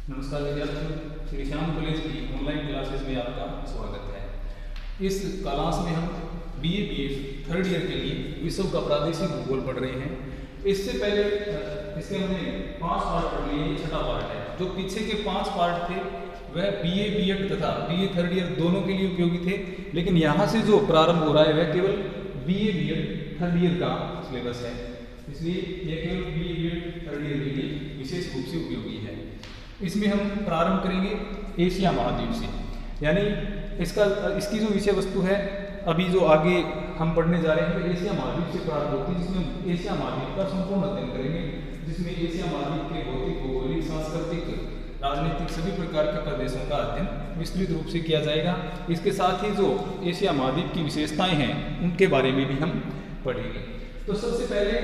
नमस्कार विद्यार्थियों, श्री श्याम कॉलेज की ऑनलाइन क्लासेस में आपका स्वागत है। इस क्लास में हम बीए बीएड थर्ड ईयर के लिए विश्व का प्रादेशिक भूगोल पढ़ रहे हैं। इससे पहले इसके हमने 5 पार्ट पढ़ लिए, ये छठा पार्ट है। जो पीछे के 5 पार्ट थे वह बीए बीएड तथा बीए थर्ड ईयर दोनों के लिए उपयोगी थे, लेकिन यहाँ से जो प्रारंभ हो रहा है वह केवल बीए बीएड थर्ड ईयर का सिलेबस है, इसलिए यह केवल बीए बीएड थर्ड ईयर के लिए विशेष रूप से उपयोगी है। इसमें हम प्रारंभ करेंगे एशिया महाद्वीप से, यानी इसकी जो विषय वस्तु है अभी जो आगे हम पढ़ने जा रहे हैं वो एशिया महाद्वीप से प्रारंभ होती है, जिसमें हम एशिया महाद्वीप का संपूर्ण अध्ययन करेंगे, जिसमें एशिया महाद्वीप के भौतिक, भौगोलिक, सांस्कृतिक, राजनीतिक सभी प्रकार के प्रदेशों का अध्ययन विस्तृत रूप से किया जाएगा। इसके साथ ही जो एशिया महाद्वीप की विशेषताएं हैं उनके बारे में भी हम पढ़ेंगे। तो सबसे पहले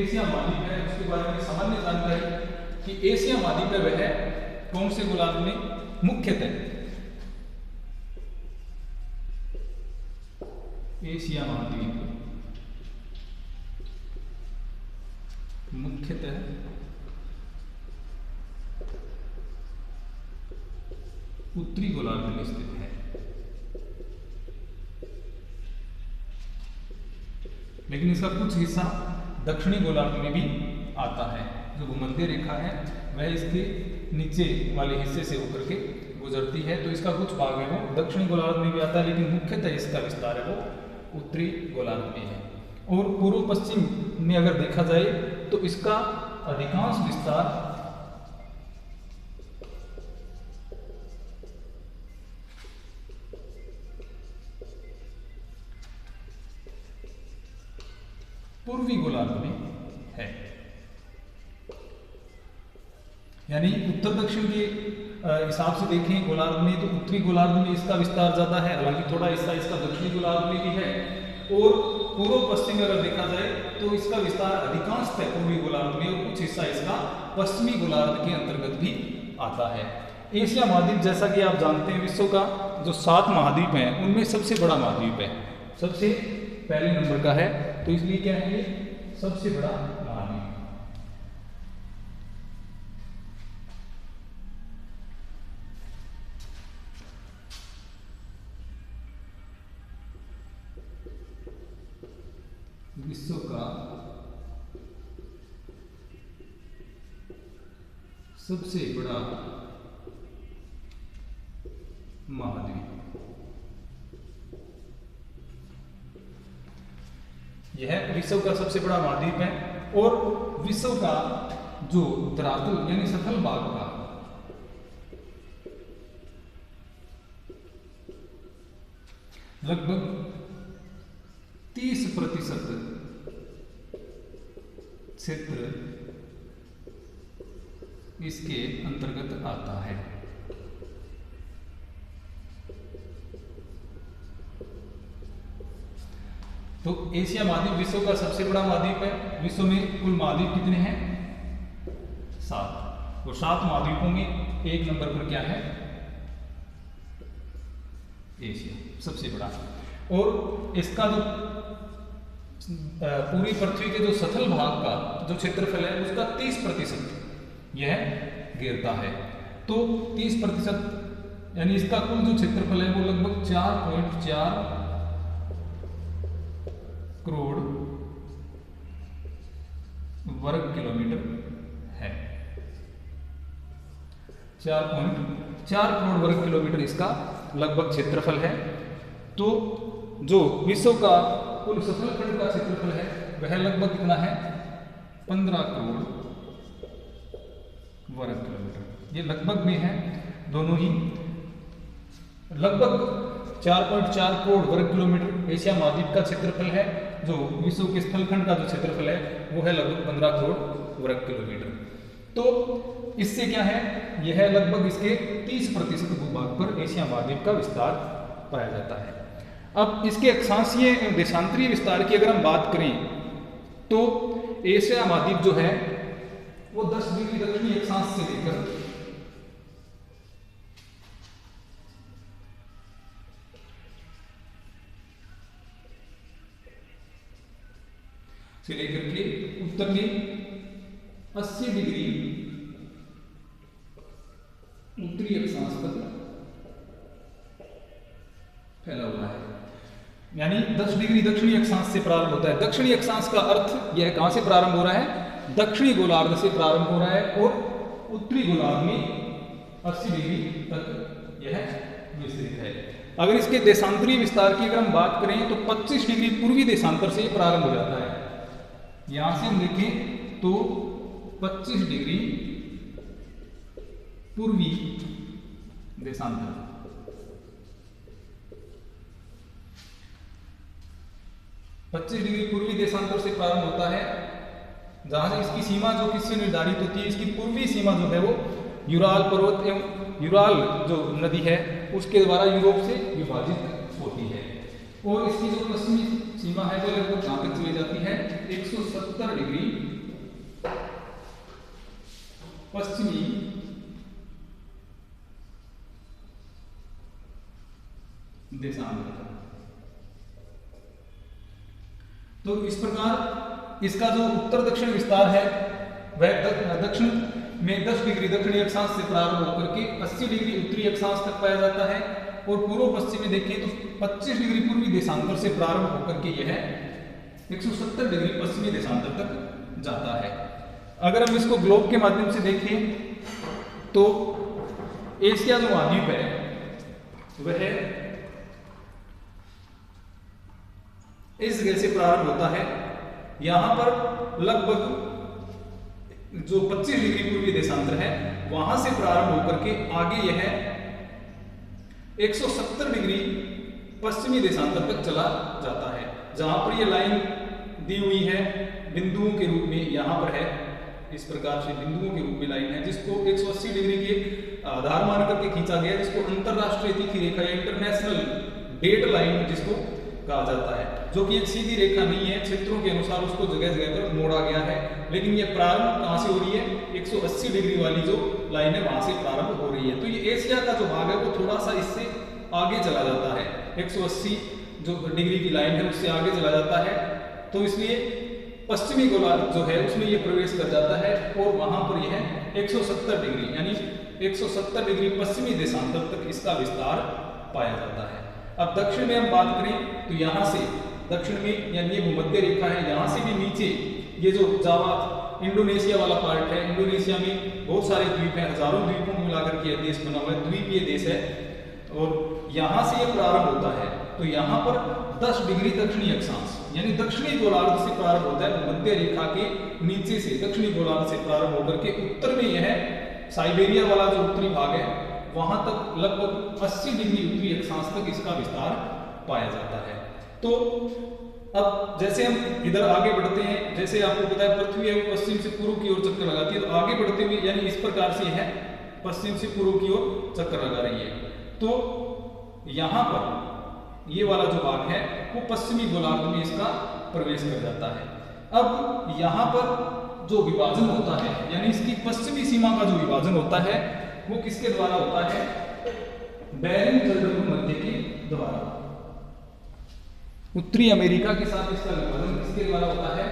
एशिया महाद्वीप है, उसके बारे में सामान्य जानकारी कि एशिया महाद्वीप वह है कौन से गोलार्ध में मुख्यतः एशिया महाद्वीप मुख्यतः उत्तरी गोलार्ध में स्थित है, लेकिन इसका कुछ हिस्सा दक्षिणी गोलार्ध में भी आता है। जो भूमध्य रेखा है वह इसके नीचे वाले हिस्से से होकर के गुजरती है, तो इसका कुछ भाग है वो दक्षिणी गोलार्ध में भी आता है, लेकिन मुख्यतः इसका विस्तार है वो उत्तरी गोलार्ध में है। और पूर्व पश्चिम में अगर देखा जाए तो इसका अधिकांश विस्तार पूर्वी गोलार्ध में है, यानी उत्तर दक्षिण के हिसाब से देखें गोलार्ध में तो उत्तरी गोलार्ध में इसका विस्तार ज्यादा है, हालांकि थोड़ा हिस्सा इसका दक्षिणी गोलार्ध में भी है। और पूर्व पश्चिम अगर देखा जाए तो इसका विस्तार अधिकांशतः पूर्वी गोलार्ध में और कुछ हिस्सा इसका पश्चिमी गोलार्ध के अंतर्गत भी आता है। एशिया महाद्वीप जैसा कि आप जानते हैं विश्व का जो 7 महाद्वीप हैं उनमें सबसे बड़ा महाद्वीप है, सबसे पहले नंबर का है, तो इसलिए क्या है ये सबसे बड़ा महाद्वीप। विश्व का सबसे बड़ा महाद्वीप, यह विश्व का सबसे बड़ा महाद्वीप है। और विश्व का जो धरातल यानी सतल भाग का लगभग 30% क्षेत्र इसके अंतर्गत आता है। तो एशिया महाद्वीप विश्व का सबसे बड़ा महाद्वीप है। विश्व में कुल महाद्वीप कितने हैं? 7। और 7 महाद्वीपों में 1 नंबर पर क्या है? एशिया सबसे बड़ा। और इसका जो पूरी पृथ्वी के जो सतल भाग का जो क्षेत्रफल है उसका 30% यह घेरता है। तो 30% यानी इसका कुल जो क्षेत्रफल है वो लगभग 4.4 करोड़ वर्ग किलोमीटर है। 4.4 करोड़ वर्ग किलोमीटर इसका लगभग क्षेत्रफल है। तो जो विश्व का कुल सतल खंड का क्षेत्रफल है वह लगभग कितना है? 15 करोड़ वर्ग किलोमीटर। ये लगभग में है, दोनों ही लगभग 4.4 करोड़ वर्ग किलोमीटर एशिया महाद्वीप का क्षेत्रफल है। जो विश्व के स्थलखंड का जो क्षेत्रफल है वो है लगभग 15 करोड़ वर्ग किलोमीटर। तो इससे क्या है, यह लगभग इसके 30% भूभाग पर एशिया महाद्वीप का विस्तार पाया जाता है। अब इसके अक्षांशीय देशांतरीय विस्तार की अगर हम बात करें तो एशिया महाद्वीप जो है वो 10 डिग्री दक्षिणी अक्षांश से लेकर उत्तर में 80 डिग्री उत्तरी अक्षांश तक फैला हुआ है, यानी 10 डिग्री दक्षिणी अक्षांश से प्रारंभ होता है। दक्षिणी अक्षांश का अर्थ यह कहां से प्रारंभ हो रहा है, दक्षिणी गोलार्ध से प्रारंभ हो रहा है और उत्तरी गोलार्ध में 80 डिग्री तक यह विस्तृत है। अगर इसके देशांतरीय विस्तार की अगर हम बात करें तो 25 डिग्री पूर्वी देशांतर से प्रारंभ हो जाता है। यहां से हम देखें तो 25 डिग्री पूर्वी देशांतर, 25 डिग्री पूर्वी देशांतर से प्रारंभ होता है, जहां से इसकी सीमा जो किससे निर्धारित होती है, इसकी पूर्वी सीमा जो है वो यूराल पर्वत एवं यूराल जो नदी है उसके द्वारा यूरोप से विभाजित होती है। और इसकी जो पश्चिमी सीमा है वो लगभग कहां तक चली जाती है, 170 डिग्री पश्चिमी देशांतर। तो इस प्रकार इसका जो उत्तर दक्षिण विस्तार है वह दक्षिण में 10 डिग्री दक्षिणी अक्षांश से प्रारंभ होकर के 80 डिग्री उत्तरी अक्षांश तक पाया जाता है, और पूर्व पश्चिम में देखें तो 25 डिग्री पूर्वी देशांतर से प्रारंभ होकर के यह 170 डिग्री पश्चिमी देशांतर तक जाता है। अगर हम इसको ग्लोब के माध्यम से देखें तो एशिया जो महाद्वीप है वह इस जगह से प्रारंभ होता है। यहां पर लगभग जो 25 डिग्री पूर्वी देशांतर है वहां से प्रारंभ होकर के आगे यह 170 डिग्री पश्चिमी देशांतर तक चला जाता है। जहां पर यह लाइन दी हुई है बिंदुओं के रूप में, यहां पर है इस प्रकार से बिंदुओं के रूप में लाइन है, जिसको 180 डिग्री के आधार मान करके खींचा गया, जिसको अंतरराष्ट्रीय तिथि रेखा या इंटरनेशनल डेट लाइन जिसको कहा जाता है, जो कि एक सीधी रेखा नहीं है, क्षेत्रों के अनुसार उसको जगह जगह पर मोड़ा गया है। लेकिन ये प्रारंभ कहां से हो रही है, 180 डिग्री वाली जो लाइन है वहां से प्रारंभ हो रही है। तो ये एशिया का जो भाग है वो थोड़ा सा इससे आगे चला जाता है, 180 जो डिग्री की लाइन है उससे आगे चला जाता है, तो इसलिए पश्चिमी गोलार्ध जो है उसमें ये प्रवेश कर जाता है और वहां पर यह 170 डिग्री यानी 170 डिग्री पश्चिमी देशांतर तक इसका विस्तार पाया जाता है। अब दक्षिण में हम बात करें तो यहां से दक्षिण में यानी ये भूमध्य रेखा है, यहां से भी नीचे ये जो जावा इंडोनेशिया वाला पार्ट है, इंडोनेशिया में बहुत सारे द्वीप हैं, हजारों द्वीपों को मिलाकर के देश बना हुआ है, द्वीपीय देश है, और यहां से ये प्रारंभ होता है। तो यहां पर 10 डिग्री दक्षिणी अक्षांश यानी दक्षिणी गोलार्ध से प्रारंभ होता है, भूमध्य रेखा के नीचे से दक्षिणी गोलार्ध से प्रारंभ होकर के उत्तर में यह साइबेरिया वाला जो उत्तरी भाग है वहां तक लगभग 80 डिग्री उत्तरी अक्षांश तक इसका विस्तार पाया जाता है। तो अब जैसे हम इधर आगे बढ़ते हैं, जैसे आपको पता है पृथ्वी है वो पश्चिम से पूर्व की ओर चक्कर लगाती है, तो आगे बढ़ते हुए यानी इस प्रकार से है पश्चिम से पूर्व की ओर चक्कर लगा रही है। तो यहां पर ये वाला जो भाग है वो पश्चिमी गोलार्ध में इसका प्रवेश कर जाता है। अब यहां पर जो विभाजन होता है यानी इसकी पश्चिमी सीमा का जो विभाजन होता है वो किसके द्वारा होता है, बेरिंग जलभंग मध्य के द्वारा। उत्तरी अमेरिका के साथ इसका विभाजन किसके द्वारा होता है,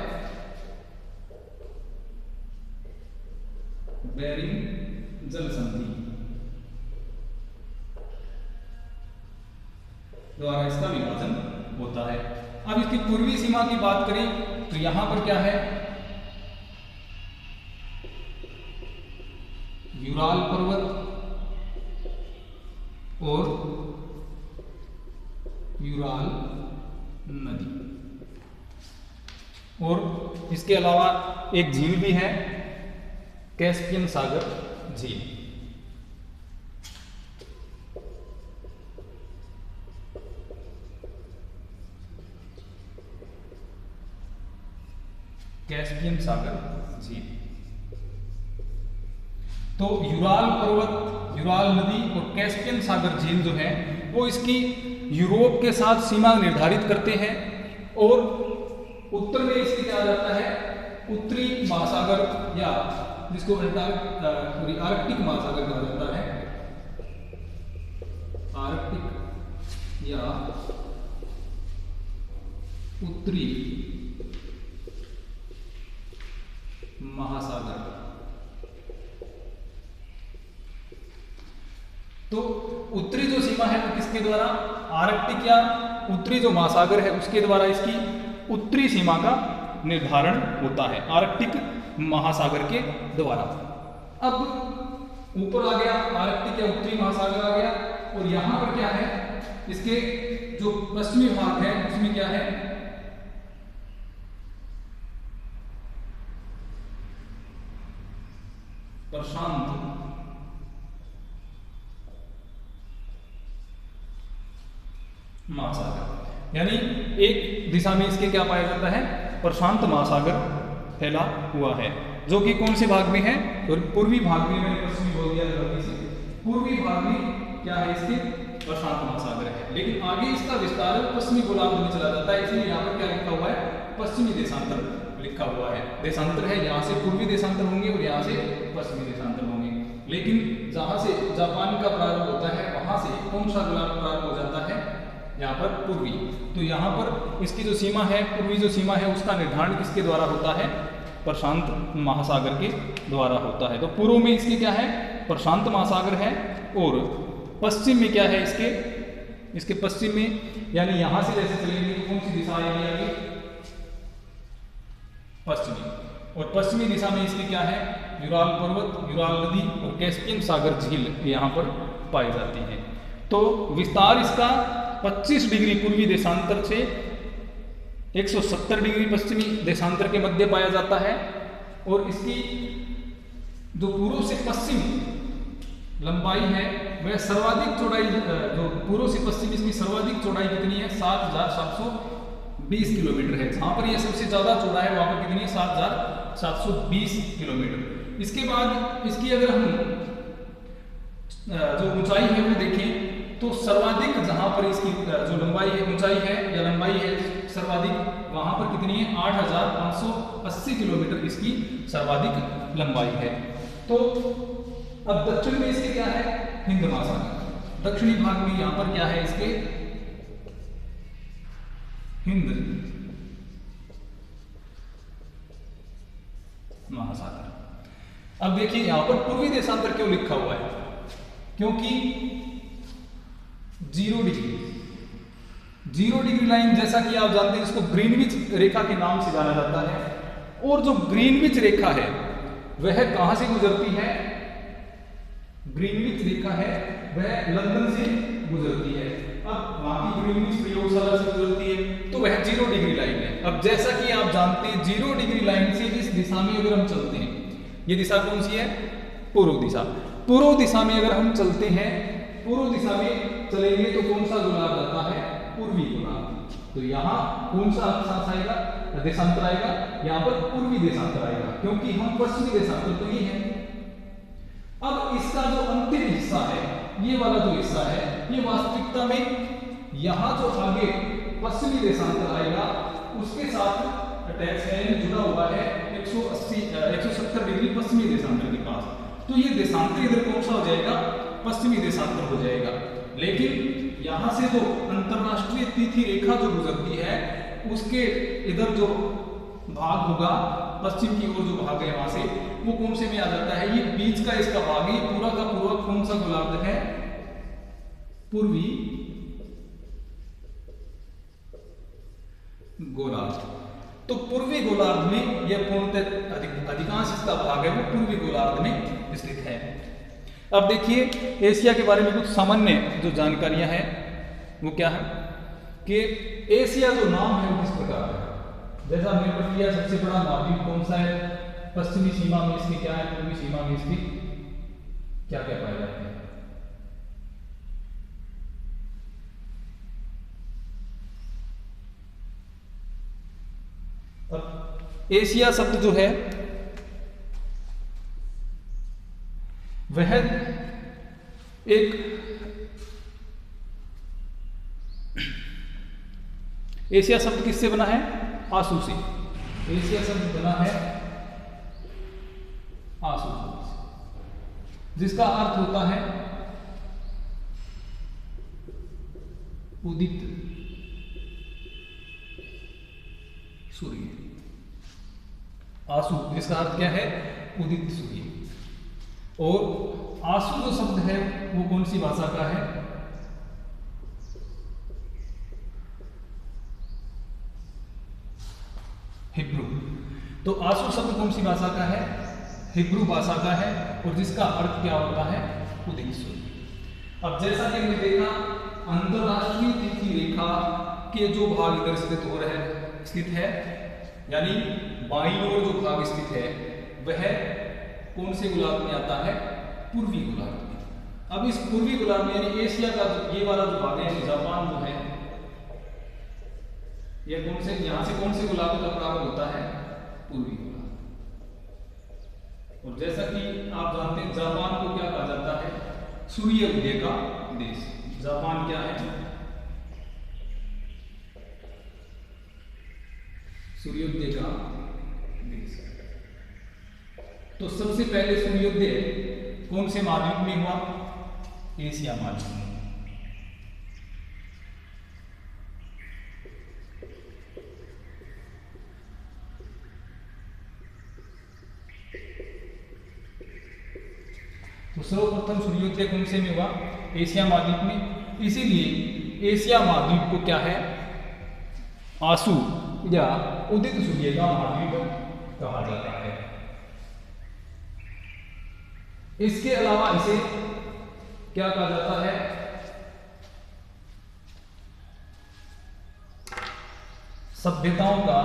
बेरिंग जल संधि द्वारा इसका विभाजन होता है। अब इसकी पूर्वी सीमा की बात करें तो यहां पर क्या है, यूराल पर्वत और यूराल नदी, और इसके अलावा एक झील भी है, कैस्पियन सागर झील। कैस्पियन सागर झील। तो यूराल पर्वत, यूराल नदी और कैस्पियन सागर झील जो है वो इसकी यूरोप के साथ सीमा निर्धारित करते हैं, और उत्तर में इसके क्या जाता है, उत्तरी महासागर या जिसको आर्कटिक महासागर कहा जाता है, आर्कटिक या उत्तरी महासागर। तो उत्तरी जो सीमा है वो किसके द्वारा, आर्कटिक या उत्तरी जो महासागर है उसके द्वारा इसकी उत्तरी सीमा का निर्धारण होता है, आर्कटिक महासागर के द्वारा। अब ऊपर आ गया आर्कटिक या उत्तरी महासागर आ गया, और यहां पर क्या है, इसके जो पश्चिमी भाग है उसमें क्या है, प्रशांत महासागर, यानी एक दिशा में इसके क्या पाया जाता है, प्रशांत महासागर फैला हुआ है, जो कि कौन से भाग में है, तो पूर्वी भाग में, मैंने पश्चिमी बोल दिया गलती से, पूर्वी भाग में क्या है इसके प्रशांत महासागर है। लेकिन आगे इसका विस्तार पश्चिमी गोलार्ध में चला जाता है, इसलिए यहाँ पर क्या लिखा हुआ है, पश्चिमी देशांतर लिखा हुआ है। देशांतर है, यहाँ से पूर्वी देशांतर होंगे और यहाँ से पश्चिमी देशांतर होंगे। लेकिन जहाँ से जापान का प्रारंभ होता है वहां से कौन सा गोलार्ध प्रारंभ हो जाता है, यहाँ पर पूर्वी। तो यहाँ पर इसकी जो सीमा है, पूर्वी जो सीमा है उसका निर्धारण किसके द्वारा होता है, प्रशांत महासागर के द्वारा होता है। तो पूर्व में इसके क्या है, प्रशांत महासागर है, और पश्चिम में क्या है इसके पश्चिम में, यानी यहां से जैसे चलेंगे तो कौन सी दिशा आएगी आगे, पश्चिमी, और पश्चिमी दिशा में इसके क्या है, यूराल पर्वत, यूराल नदी और कैस्पियन सागर झील यहाँ पर पाई जाती है। तो विस्तार इसका 25 डिग्री पूर्वी देशांतर से 170 डिग्री पश्चिमी देशांतर के मध्य पाया जाता है, और इसकी जो पूर्व से पश्चिम लंबाई है वह सर्वाधिक चौड़ाई, जो पूर्व से पश्चिम इसकी सर्वाधिक चौड़ाई कितनी है, 7,720 किलोमीटर है। जहां पर यह सबसे ज्यादा चौड़ा है वहां पर कितनी है, 7,720 किलोमीटर। इसके बाद इसकी अगर हम जो ऊंचाई है वो देखें तो सर्वाधिक जहां पर इसकी जो लंबाई है, ऊंचाई है या लंबाई है सर्वाधिक, वहां पर कितनी है, 8,580 किलोमीटर इसकी सर्वाधिक लंबाई है। तो अब दक्षिण में इसके क्या है, हिंद महासागर, दक्षिणी भाग में यहां पर क्या है इसके, हिंद महासागर। अब देखिए यहां पर पूर्वी देशांतर क्यों लिखा हुआ है, क्योंकि 0 डिग्री लाइन, जैसा कि आप जानते हैं इसको ग्रीनविच रेखा के नाम से जाना जाता है, और जो ग्रीनविच रेखा है वह कहां से गुजरती है, ग्रीनविच रेखा है वह लंदन से गुजरती है। अब वहां की ग्रीनविच प्रयोगशाला से गुजरती है, तो वह 0 डिग्री लाइन है। अब जैसा कि आप जानते हैं 0 डिग्री लाइन से इस दिशा में अगर हम चलते हैं, ये दिशा कौन सी है, पूर्व दिशा, पूर्व दिशा में अगर हम चलते हैं, पूर्व दिशा में चलेंगे तो कौन सा गोलार्ध आता है, पूर्वी गोलार्ध। तो यहाँ कौन सा अक्षांश आएगा, देशांतर आएगा, यहाँ पर पूर्वी देशांतर आएगा, क्योंकि हम पश्चिमी देशांतर तो ये है। अब इसका जो अंतिम हिस्सा है, ये वाला जो हिस्सा है, ये वास्तविकता में यहाँ जो आगे पश्चिमी देशांतर आएगा उसके साथ अटैच है, जुड़ा हुआ है 170 डिग्री पश्चिमी देशांतर के पास। तो ये देशांतर इधर कौन सा हो जाएगा, पश्चिमी देशांतर हो जाएगा। लेकिन यहाँ से जो अंतरराष्ट्रीय तिथि रेखा जो गुजरती है उसके इधर जो भाग होगा, पश्चिम की ओर जो भाग है वहां से, वो कौन से में आ जाता है, ये बीच का इसका भाग है, पूरा का पूरा कौन सा गोलार्ध है, पूर्वी गोलार्ध। तो पूर्वी गोलार्ध में यह पूर्णतः अधिकांश इसका भाग है वो पूर्वी गोलार्ध में स्थित है। अब देखिए एशिया के बारे में कुछ सामान्य जो जानकारियां हैं वो क्या है, कि एशिया जो नाम है वो किस प्रकार है, जैसा हमने पढ़ लिया सबसे बड़ा महाद्वीप कौन सा है, पश्चिमी सीमा में इसकी क्या है, पूर्वी सीमा में इसकी क्या क्या पाए जाते हैं। अब एशिया शब्द जो है वह एक एशिया शब्द किससे बना है, आसू से। एशिया शब्द बना है आसू से, जिसका अर्थ होता है उदित सूर्य। आसू जिसका अर्थ क्या है, उदित सूर्य। और आंसू जो शब्द है वो कौन सी भाषा का है? हिब्रू। तो आंसू शब्द कौन सी भाषा का है? हिब्रू भाषा का है, और जिसका अर्थ क्या होता है? उद्देश्य। अब जैसा कि हमने देखा, अंतरराष्ट्रीय तिथि रेखा के जो भाग इधर स्थित है, यानी बाईं ओर जो भाग स्थित है वह कौन से गोलार्ध में आता है? पूर्वी गोलार्ध में। अब इस पूर्वी गोलार्ध में यानी एशिया का ये वाला जो भाग है, जापान जो है, यह कौन से, यहां से कौन से गोलार्ध का प्रारंभ होता है? पूर्वी गोलार्ध। और जैसा कि आप जानते हैं, जापान को क्या कहा जाता है? सूर्य उदय का देश। जापान क्या है? सूर्योदय का देश। तो सबसे पहले सूर्योदय कौन से महाद्वीप में हुआ? एशिया महाद्वीप में। तो सर्वप्रथम सूर्योदय कौन से में हुआ? एशिया महाद्वीप में। इसीलिए एशिया महाद्वीप को क्या है? आंसू या उदित सूर्य का महाद्वीप कहा जाता है। इसके अलावा इसे क्या कहा जाता है? सभ्यताओं का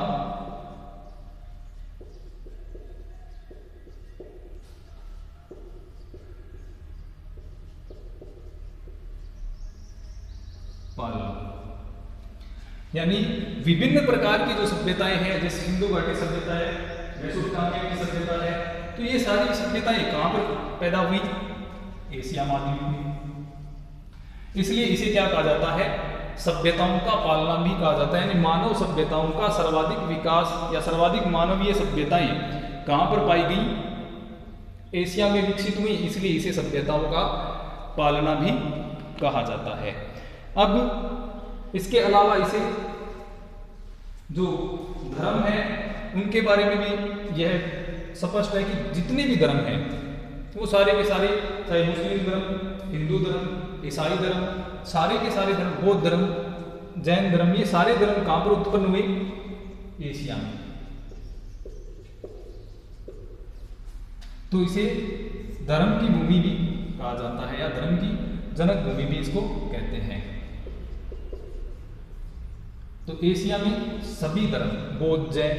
पालन। यानी विभिन्न प्रकार की जो सभ्यताएं हैं, जैसे सिंधु घाटी सभ्यता है, मेसोपोटामिया की सभ्यता है, तो ये सारी सभ्यताएं कहां पर पैदा हुई? एशिया महाद्वीप में। इसलिए इसे क्या कहा जाता है? सभ्यताओं का पालना भी कहा जाता है। यानी मानव सभ्यताओं का सर्वाधिक विकास या सर्वाधिक मानवीय सभ्यताएं कहां पर पाई गई? एशिया में विकसित हुई, इसलिए इसे सभ्यताओं का पालना भी कहा जाता है। अब इसके अलावा इसे जो धर्म है उनके बारे में भी यह स्पष्ट है कि जितने भी धर्म हैं वो सारे के सारे, चाहे मुस्लिम धर्म, हिंदू धर्म, ईसाई धर्म, सारे के सारे धर्म, बौद्ध धर्म, जैन धर्म, ये सारे धर्म कहां पर उत्पन्न हुए? एशिया में। तो इसे धर्म की भूमि भी कहा जाता है, या धर्म की जनक भूमि भी इसको कहते हैं। तो एशिया में सभी धर्म, बौद्ध, जैन,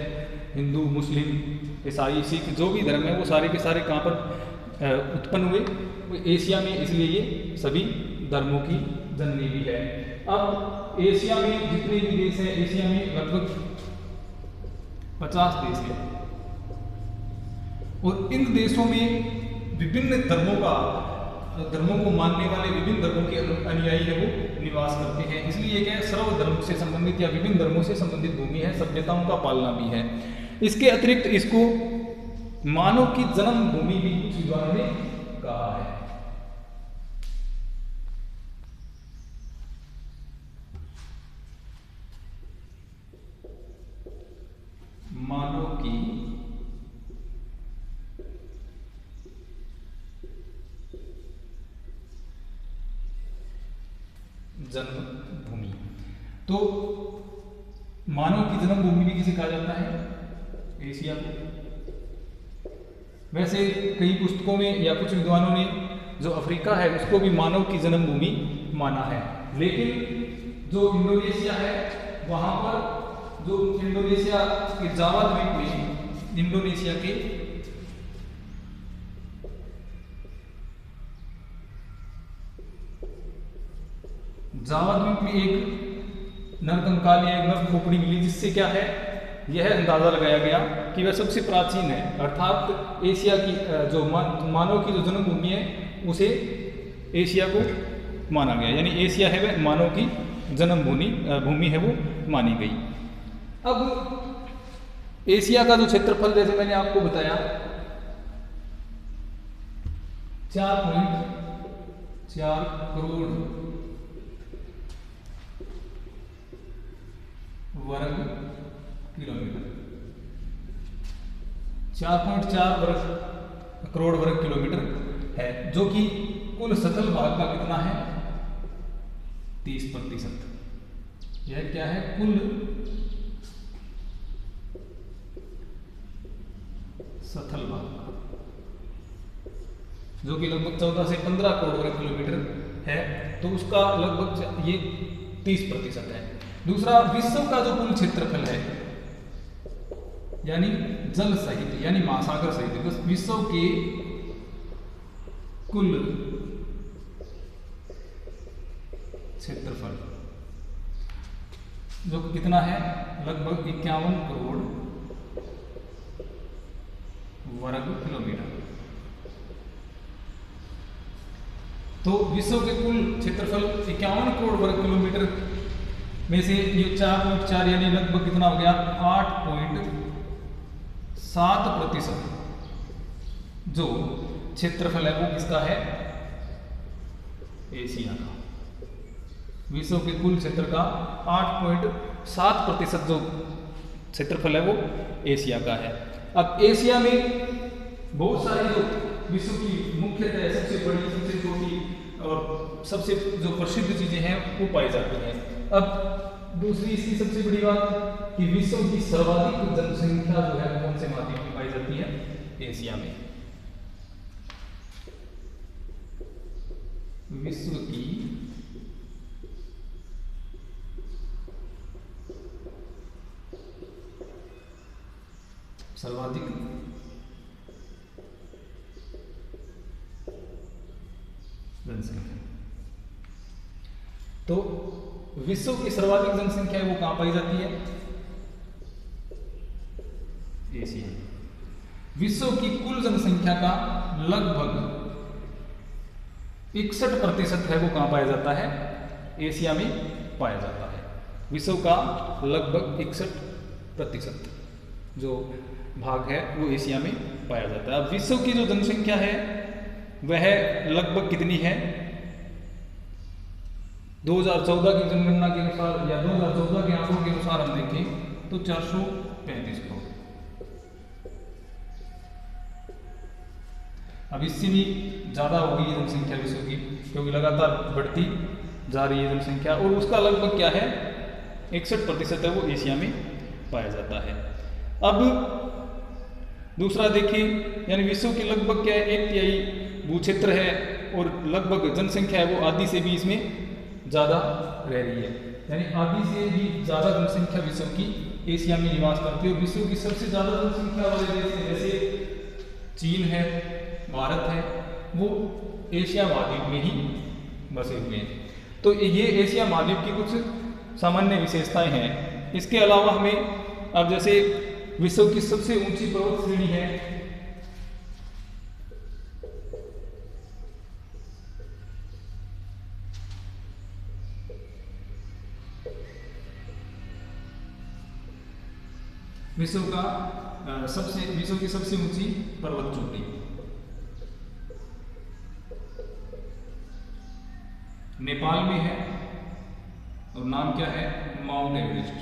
हिंदू, मुस्लिम, ईसाई, सिख, जो भी धर्म है वो सारे के सारे कहाँ पर उत्पन्न हुए? वो एशिया में। इसलिए ये सभी धर्मों की जननी भी है। अब एशिया में जितने भी देश हैं, एशिया में लगभग 50 देश हैं, और इन देशों में विभिन्न धर्मों को मानने वाले विभिन्न धर्मों के अनुयायी है वो निवास करते हैं। इसलिए ये क्या है? सर्वधर्म से संबंधित या विभिन्न धर्मों से संबंधित भूमि है, सभ्यताओं का पालना भी है। इसके अतिरिक्त इसको मानव की जन्म भूमि भी कुछ विद्वानों ने कहा है। मानव की जन्मभूमि। तो मानव की जन्मभूमि भी किसे कहा जाता है? एशिया को। वैसे कई पुस्तकों में या कुछ विद्वानों ने जो अफ्रीका है उसको भी मानव की जन्मभूमि माना है, लेकिन जो इंडोनेशिया है वहां पर, जो इंडोनेशिया के जावा द्वीप में, इंडोनेशिया के जावा द्वीप में एक नरकंकाल या एक नर खोपड़ी मिली, जिससे क्या है यह अंदाजा लगाया गया कि वह सबसे प्राचीन है। अर्थात एशिया की जो मानव की जो जन्मभूमि है उसे एशिया को माना गया, यानी एशिया है वह मानव की जन्मभूमि है वो मानी गई। अब एशिया का जो क्षेत्रफल, जैसे मैंने आपको बताया, 4.4 करोड़ वर्ग किलोमीटर, 4.4 करोड़ वर्ग किलोमीटर है, जो कि कुल सतल भाग का कितना है 30%। यह क्या है, कुल सतल भाग का, जो कि लगभग 14 से 15 करोड़ वर्ग किलोमीटर है, तो उसका लगभग ये 30% है। दूसरा, विश्व का जो कुल क्षेत्रफल है, यानी जल सहित यानी महासागर सहित विश्व के कुल क्षेत्रफल जो कितना है, लगभग 51 करोड़ वर्ग किलोमीटर। तो विश्व के कुल क्षेत्रफल 51 करोड़ वर्ग किलोमीटर में से ये 4.4 यानी लगभग कितना हो गया 8.7% जो क्षेत्रफल है वो किसका है, एशिया का। विश्व के कुल क्षेत्र का 8.7% जो क्षेत्रफल है वो एशिया का है। अब एशिया में बहुत सारी जो विश्व की मुख्यतः सबसे बड़ी, सबसे छोटी और सबसे जो प्रसिद्ध चीजें हैं वो पाई जाती हैं। अब दूसरी इसकी सबसे बड़ी बात कि विश्व की सर्वाधिक जनसंख्या जो है कौन से माध्यम में पाई जाती है, एशिया में। विश्व की सर्वाधिक जनसंख्या, तो विश्व की सर्वाधिक जनसंख्या है वो कहां पाई जाती है, एशिया। विश्व की कुल जनसंख्या का लगभग 61% है वो कहां पाया जाता है, एशिया में पाया जाता है। विश्व का लगभग 61% जो भाग है वो एशिया में पाया जाता है। अब विश्व की जो जनसंख्या है वह लगभग कितनी है, 2014 की जनगणना के अनुसार या 2014 के आंकड़ों के अनुसार हम देखें तो 435 करोड़। अब इससे भी ज्यादा होगी ये जनसंख्या विश्व की, क्योंकि लगातार बढ़ती जा रही है जनसंख्या, और उसका लगभग क्या है 61% है वो एशिया में पाया जाता है। अब दूसरा देखिए, यानी विश्व की लगभग क्या है 1/3 भू क्षेत्र है और लगभग जनसंख्या है वो आधी से भी इसमें ज्यादा रह रही है, यानी आधी से भी ज्यादा जनसंख्या विश्व की एशिया में निवास करती है। विश्व की सबसे ज्यादा जनसंख्या वाले देश जैसे चीन है, भारत है, वो एशिया महाद्वीप में ही बसे हुए हैं। तो ये एशिया महाद्वीप की कुछ सामान्य विशेषताएं हैं। इसके अलावा हमें अब जैसे विश्व की सबसे ऊंची पर्वत श्रेणी है विश्व की सबसे ऊंची पर्वत चोटी नेपाल में है और नाम क्या है, माउंट एवरेस्ट।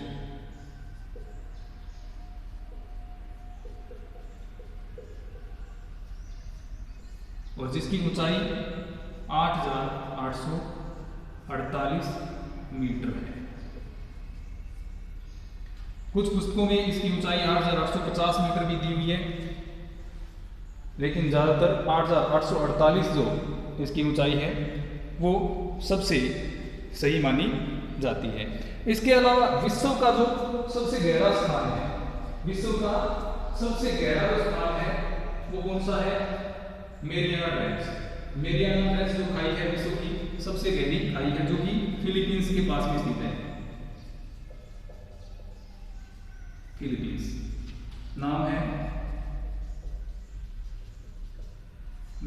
और जिसकी ऊंचाई 8,848 मीटर है। कुछ पुस्तकों में इसकी ऊंचाई 8,850 मीटर भी दी हुई है, लेकिन ज्यादातर 8,848 जो इसकी ऊंचाई है वो सबसे सही मानी जाती है। इसके अलावा विश्व का जो सबसे गहरा स्थान है, विश्व का सबसे गहरा जो स्थान है वो कौन सा है, मेरियाना ट्रेंच। मेरियाना ट्रेंच जो खाई है विश्व की सबसे गहरी खाई है, जो कि फिलीपींस के पास में स्थित है। फिलीपींस नाम है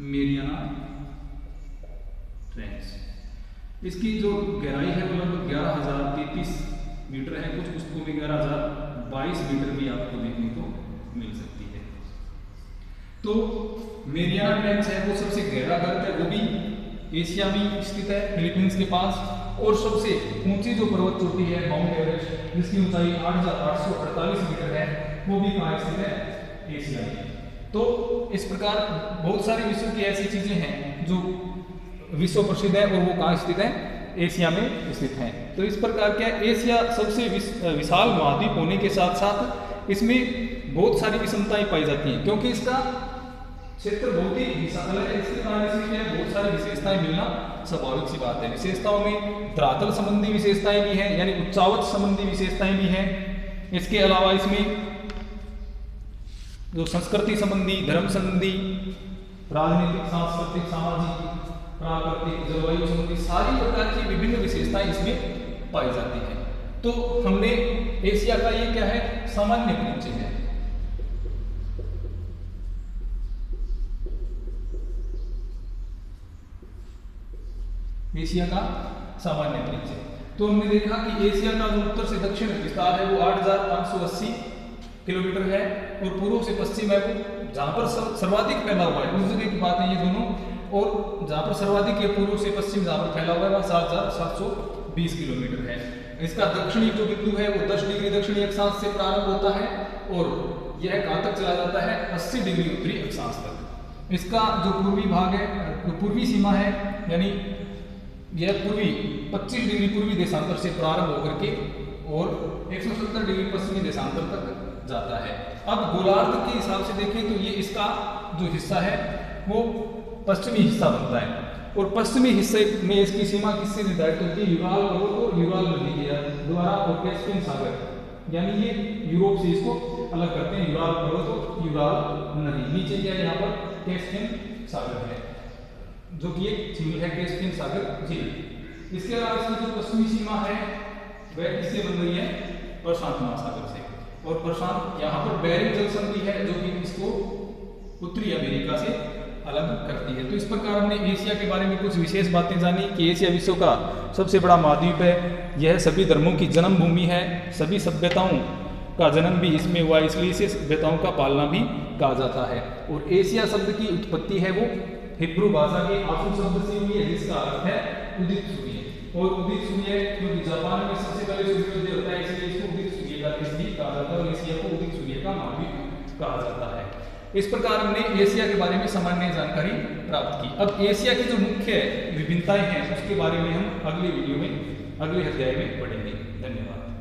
मेरियाना ट्रेंच। इसकी जो गहराई है वो लगभग 11,033 मीटर है। कुछ पुस्तकों में 11,022 मीटर भी आपको देखने को मिल सकती है। तो मेरियाना ट्रेंच है वो सबसे गहरा गर्त है, वो भी एशिया में स्थित है, फिलीपींस के पास। और सबसे ऊंची जो पर्वत चोटी है माउंट एवरेस्ट, जिसकी ऊंचाई 8,848 मीटर है, वो भी कहाँ स्थित है, एशिया में। तो इस प्रकार बहुत सारी विश्व की ऐसी चीजें हैं जो विश्व प्रसिद्ध है और वो कहाँ स्थित है, एशिया में स्थित हैं। तो इस प्रकार क्या एशिया सबसे विशाल महाद्वीप होने के साथ साथ इसमें बहुत सारी विषमताएं पाई जाती हैं, क्योंकि इसका क्षेत्र बहुत ही विशाल है। इसके कारण इसमें क्या है, बहुत सारी विशेषताएं मिलना स्वाभाविक सी बात है। विशेषताओं में धरातल संबंधी विशेषताएं भी हैं, यानी उच्चावच संबंधी विशेषताएं भी हैं। इसके अलावा इसमें जो संस्कृति संबंधी, धर्म संबंधी, राजनीतिक, सांस्कृतिक, सामाजिक, प्राकृतिक, जलवायु संबंधी सारी प्रकार की विभिन्न विशेषताएं इसमें पाई जाती हैं। तो हमने एशिया का ये क्या है, सामान्य परिचय है। एशिया का सामान्य परिचय। तो हमने देखा कि एशिया का जो उत्तर से दक्षिण विस्तार है वो 8580 किलोमीटर है, और पूर्व से पश्चिम है वो जहाँ पर सर्वाधिक फैला हुआ है उस जगह की बात है ये दोनों, और जहाँ पर सर्वाधिक है पूर्व से पश्चिम जहाँ पर फैला हुआ है वह 7720 किलोमीटर है। इसका दक्षिणी जो बिंदु है वो 10 डिग्री दक्षिणी अक्षांश से प्रारंभ होता है और यह कहाँ तक चला जाता है, 80 डिग्री उत्तरी अक्षांश तक। इसका जो पूर्वी भाग है, जो पूर्वी सीमा है, यानी यह पूर्वी 25 डिग्री पूर्वी देशांतर से प्रारंभ होकर के और 170 डिग्री पश्चिमी देशांतर तक जाता है। अब गोलार्ध के हिसाब से देखें तो ये इसका जो हिस्सा है वो पश्चिमी हिस्सा बनता है, और पश्चिमी हिस्से में इसकी सीमा किससे निर्धारित होती है, यूराल पर्वत और यूराल नदी के द्वारा और कैस्पियन सागर, यानी ये यूरोप से इसको अलग करते हैं, यूराल पर्वत और यूराल नदी। नीचे क्या है, यहाँ पर कैस्पियन सागर है जो कि एक झील है, कैस्पियन सागर झील। इसके अलावा इसकी जो पश्चिमी सीमा है वह किससे बन रही है, प्रशांत महासागर से, और प्रशांत यहाँ पर बेरिंग जल संधि है जो कि इसको उत्तरी अमेरिका से अलग करती है। तो इस प्रकार हमने एशिया के बारे में कुछ विशेष बातें जानी कि एशिया विश्व का सबसे बड़ा महाद्वीप है, यह सभी धर्मों की जन्म भूमि है, सभी सभ्यताओं का जन्म भी इसमें हुआ, इसलिए इसे सभ्यताओं का पालना भी कहा जाता है। और एशिया शब्द की उत्पत्ति है वो हिब्रू भाषा के आफू शब्द से हुई है, जिसका अर्थ है उदित सूर्य, और उदित सूर्य क्योंकि जापान में सबसे पहले सूर्योदय होता है इसलिए इसको उदित सूर्य का देश भी कहा जाता है, और एशिया को उदित सूर्य का महाद्वीप कहा जाता है। इस प्रकार हमने एशिया के बारे में सामान्य जानकारी प्राप्त की। अब एशिया की जो मुख्य विभिन्नताएं हैं उसके बारे में हम अगले वीडियो में, अगले अध्याय में पढ़ेंगे। धन्यवाद।